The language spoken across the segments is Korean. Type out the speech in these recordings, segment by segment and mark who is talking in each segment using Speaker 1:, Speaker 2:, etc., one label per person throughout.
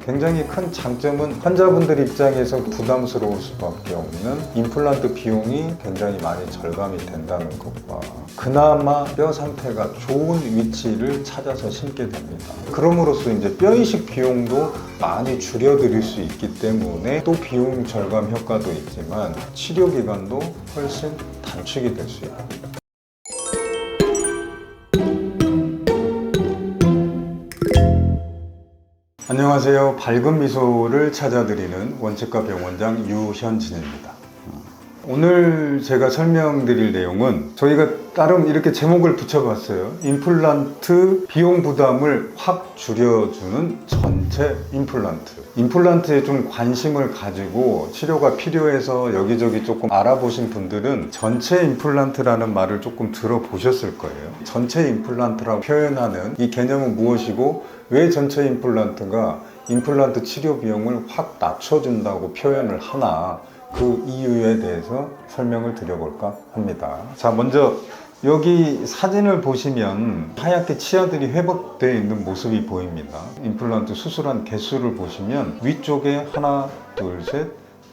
Speaker 1: 굉장히 큰 장점은 환자분들 입장에서 부담스러울 수밖에 없는 임플란트 비용이 굉장히 많이 절감이 된다는 것과 그나마 뼈 상태가 좋은 위치를 찾아서 심게 됩니다. 그럼으로써 이제 뼈 이식 비용도 많이 줄여드릴 수 있기 때문에 또 비용 절감 효과도 있지만 치료 기간도 훨씬 단축이 될 수 있습니다. 안녕하세요. 밝은 미소를 찾아드리는 원측과 병원장 유현진입니다. 오늘 제가 설명드릴 내용은 저희가 나름 이렇게 제목을 붙여봤어요. 임플란트 비용 부담을 확 줄여주는 전체 임플란트. 임플란트에 좀 관심을 가지고 치료가 필요해서 여기저기 조금 알아보신 분들은 전체 임플란트라는 말을 조금 들어보셨을 거예요. 전체 임플란트라고 표현하는 이 개념은 무엇이고 왜 전체 임플란트가 임플란트 치료 비용을 확 낮춰준다고 표현을 하나, 그 이유에 대해서 설명을 드려볼까 합니다. 자, 먼저 여기 사진을 보시면 하얗게 치아들이 회복되어 있는 모습이 보입니다. 임플란트 수술한 개수를 보시면 위쪽에 하나, 둘, 셋,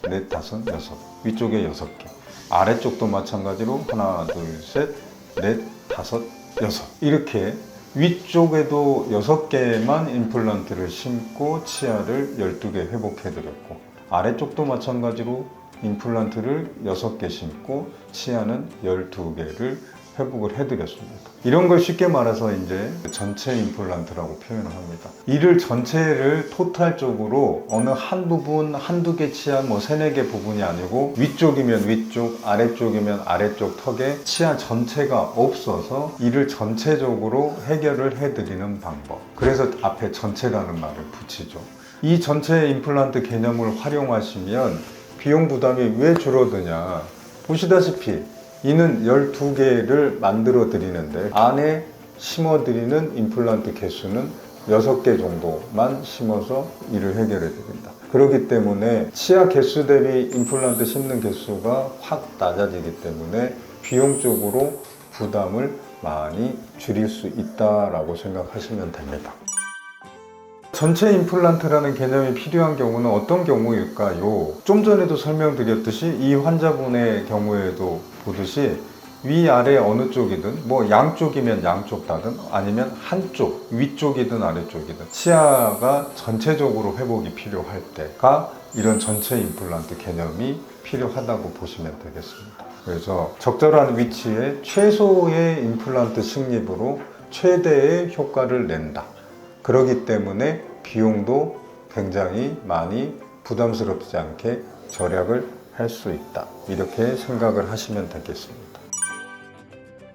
Speaker 1: 넷, 다섯, 여섯, 위쪽에 6개, 아래쪽도 마찬가지로 하나, 둘, 셋, 넷, 다섯, 여섯, 이렇게 위쪽에도 6개만 임플란트를 심고 치아를 12개 회복해드렸고, 아래쪽도 마찬가지로 임플란트를 6개 심고 치아는 12개를 회복을 해드렸습니다. 이런 걸 쉽게 말해서 이제 전체 임플란트라고 표현을 합니다. 이를 전체를 토탈적으로 어느 한 부분, 한두 개 치아, 뭐 3, 4개 부분이 아니고 위쪽이면 위쪽, 아래쪽이면 아래쪽 턱에 치아 전체가 없어서 이를 전체적으로 해결을 해드리는 방법. 그래서 앞에 전체라는 말을 붙이죠. 이 전체 임플란트 개념을 활용하시면 비용 부담이 왜 줄어드냐. 보시다시피 이는 12개를 만들어 드리는데 안에 심어 드리는 임플란트 개수는 6개 정도만 심어서 이를 해결해 드립니다. 그렇기 때문에 치아 개수 대비 임플란트 심는 개수가 확 낮아지기 때문에 비용적으로 부담을 많이 줄일 수 있다라고 생각하시면 됩니다. 전체 임플란트라는 개념이 필요한 경우는 어떤 경우일까요? 좀 전에도 설명드렸듯이 이 환자분의 경우에도 보듯이 위아래 어느 쪽이든 뭐 양쪽이면 양쪽 다든 아니면 한쪽 위쪽이든 아래쪽이든 치아가 전체적으로 회복이 필요할 때가 이런 전체 임플란트 개념이 필요하다고 보시면 되겠습니다. 그래서 적절한 위치에 최소의 임플란트 식립으로 최대의 효과를 낸다. 그렇기 때문에 비용도 굉장히 많이 부담스럽지 않게 절약을 할 수 있다. 이렇게 생각을 하시면 되겠습니다.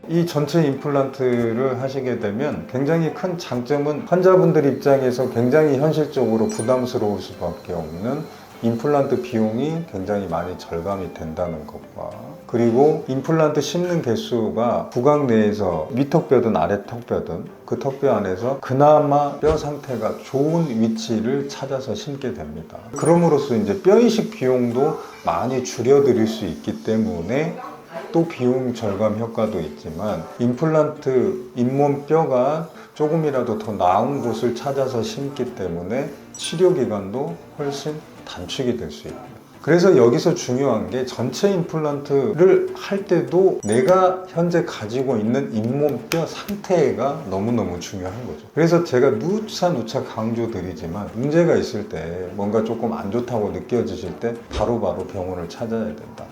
Speaker 1: 이 전체 임플란트를 하시게 되면 굉장히 큰 장점은 환자분들 입장에서 굉장히 현실적으로 부담스러울 수밖에 없는 임플란트 비용이 굉장히 많이 절감이 된다는 것과, 그리고 임플란트 심는 개수가 구강 내에서 위턱뼈든 아래턱뼈든 그 턱뼈 안에서 그나마 뼈 상태가 좋은 위치를 찾아서 심게 됩니다. 그럼으로써 이제 뼈 이식 비용도 많이 줄여드릴 수 있기 때문에 또 비용 절감 효과도 있지만, 임플란트 잇몸 뼈가 조금이라도 더 나은 곳을 찾아서 심기 때문에 치료 기간도 훨씬 단축이 될 수 있고요. 그래서 여기서 중요한 게 전체 임플란트를 할 때도 내가 현재 가지고 있는 잇몸뼈 상태가 너무너무 중요한 거죠. 그래서 제가 누차 강조드리지만 문제가 있을 때, 뭔가 조금 안 좋다고 느껴지실 때 바로바로 병원을 찾아야 된다.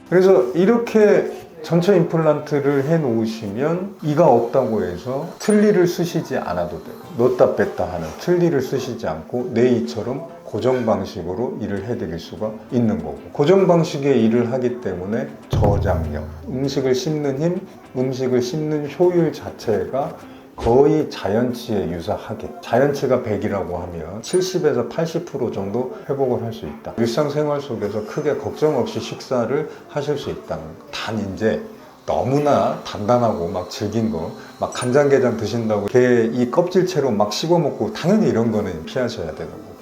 Speaker 1: 그래서 이렇게 전체 임플란트를 해 놓으시면 이가 없다고 해서 틀니를 쓰시지 않아도 돼요. 넣었다 뺐다 하는 틀니를 쓰시지 않고 내 이처럼 고정 방식으로 일을 해드릴 수가 있는 거고, 고정 방식의 일을 하기 때문에 저장력, 음식을 씹는 힘, 음식을 씹는 효율 자체가 거의 자연치에 유사하게, 자연치가 100이라고 하면 70에서 80% 정도 회복을 할 수 있다. 일상생활 속에서 크게 걱정 없이 식사를 하실 수 있다는 거. 단 이제 너무나 단단하고 막 질긴 거, 막 간장게장 드신다고 게 이 껍질채로 막 씹어 먹고, 당연히 이런 거는 피하셔야 되는 거고.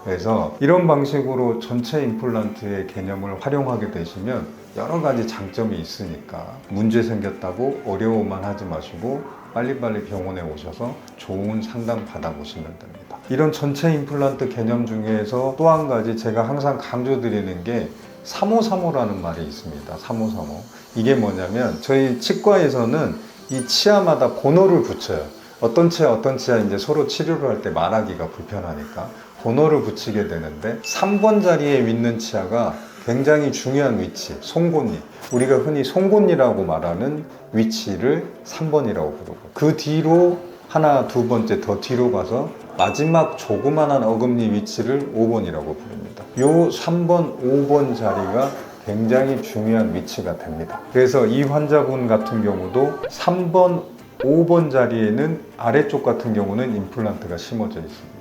Speaker 1: 그래서 이런 방식으로 전체 임플란트의 개념을 활용하게 되시면 여러 가지 장점이 있으니까 문제 생겼다고 어려워만 하지 마시고 빨리빨리 병원에 오셔서 좋은 상담 받아보시면 됩니다. 이런 전체 임플란트 개념 중에서 또 한 가지 제가 항상 강조드리는 게 3535라는 말이 있습니다. 3535. 이게 뭐냐면 저희 치과에서는 이 치아마다 번호를 붙여요. 어떤 치아 이제 서로 치료를 할 때 말하기가 불편하니까 번호를 붙이게 되는데 3번 자리에 있는 치아가 굉장히 중요한 위치, 송곳니. 우리가 흔히 송곳니라고 말하는 위치를 3번이라고 부르고 그 뒤로 하나, 두 번째 더 뒤로 가서 마지막 조그만한 어금니 위치를 5번이라고 부릅니다. 요 3번, 5번 자리가 굉장히 중요한 위치가 됩니다. 그래서 이 환자분 같은 경우도 3번, 5번 자리에는 아래쪽 같은 경우는 임플란트가 심어져 있습니다.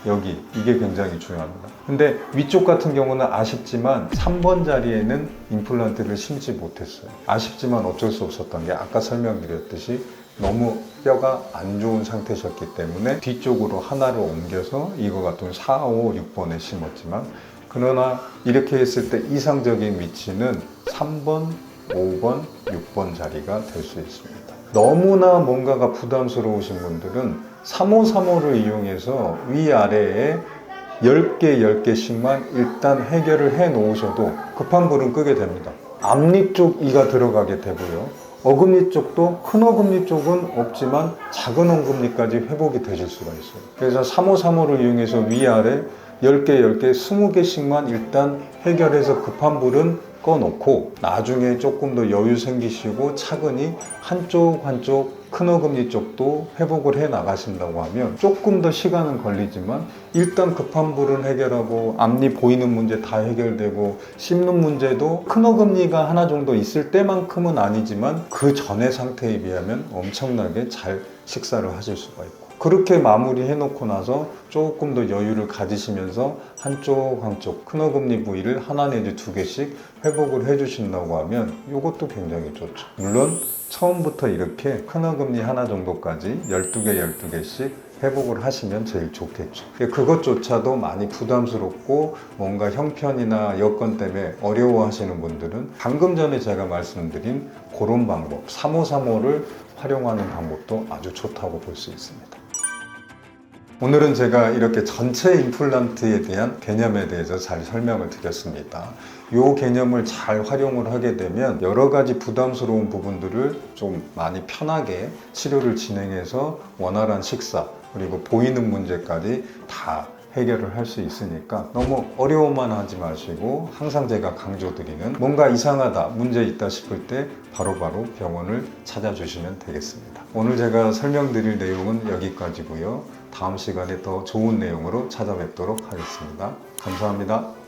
Speaker 1: 여기 이게 굉장히 중요합니다. 근데 위쪽 같은 경우는 아쉽지만 3번 자리에는 임플란트를 심지 못했어요. 아쉽지만 어쩔 수 없었던 게 아까 설명드렸듯이 너무 뼈가 안 좋은 상태셨기 때문에 뒤쪽으로 하나를 옮겨서 이거 같은 4, 5, 6번에 심었지만 그러나 이렇게 했을 때 이상적인 위치는 3번, 5번, 6번 자리가 될 수 있습니다. 너무나 뭔가가 부담스러우신 분들은 3535를 이용해서 위아래에 10개씩만 일단 해결을 해 놓으셔도 급한 불은 끄게 됩니다. 앞니 쪽 이가 들어가게 되고요. 어금니 쪽도 큰 어금니 쪽은 없지만 작은 어금니까지 회복이 되실 수가 있어요. 그래서 3535를 이용해서 위아래 10개, 20개씩만 일단 해결해서 급한 불은 꺼놓고 나중에 조금 더 여유 생기시고 차근히 한쪽 큰 어금니 쪽도 회복을 해 나가신다고 하면 조금 더 시간은 걸리지만 일단 급한 불은 해결하고 앞니 보이는 문제 다 해결되고 씹는 문제도 큰 어금니가 하나 정도 있을 때만큼은 아니지만 그 전의 상태에 비하면 엄청나게 잘 식사를 하실 수가 있고 그렇게 마무리 해놓고 나서 조금 더 여유를 가지시면서 한쪽 큰 어금니 부위를 하나 내지 2개씩 회복을 해주신다고 하면 이것도 굉장히 좋죠. 물론 처음부터 이렇게 큰 어금니 하나 정도까지 12개씩 회복을 하시면 제일 좋겠죠. 그것조차도 많이 부담스럽고 뭔가 형편이나 여건 때문에 어려워하시는 분들은 방금 전에 제가 말씀드린 그런 방법 3535를 활용하는 방법도 아주 좋다고 볼 수 있습니다. 오늘은 제가 이렇게 전체 임플란트에 대한 개념에 대해서 잘 설명을 드렸습니다. 이 개념을 잘 활용을 하게 되면 여러 가지 부담스러운 부분들을 좀 많이 편하게 치료를 진행해서 원활한 식사 그리고 보이는 문제까지 다 해결을 할 수 있으니까 너무 어려움만 하지 마시고 항상 제가 강조드리는 뭔가 이상하다, 문제 있다 싶을 때 바로바로 병원을 찾아주시면 되겠습니다. 오늘 제가 설명드릴 내용은 여기까지고요. 다음 시간에 더 좋은 내용으로 찾아뵙도록 하겠습니다. 감사합니다.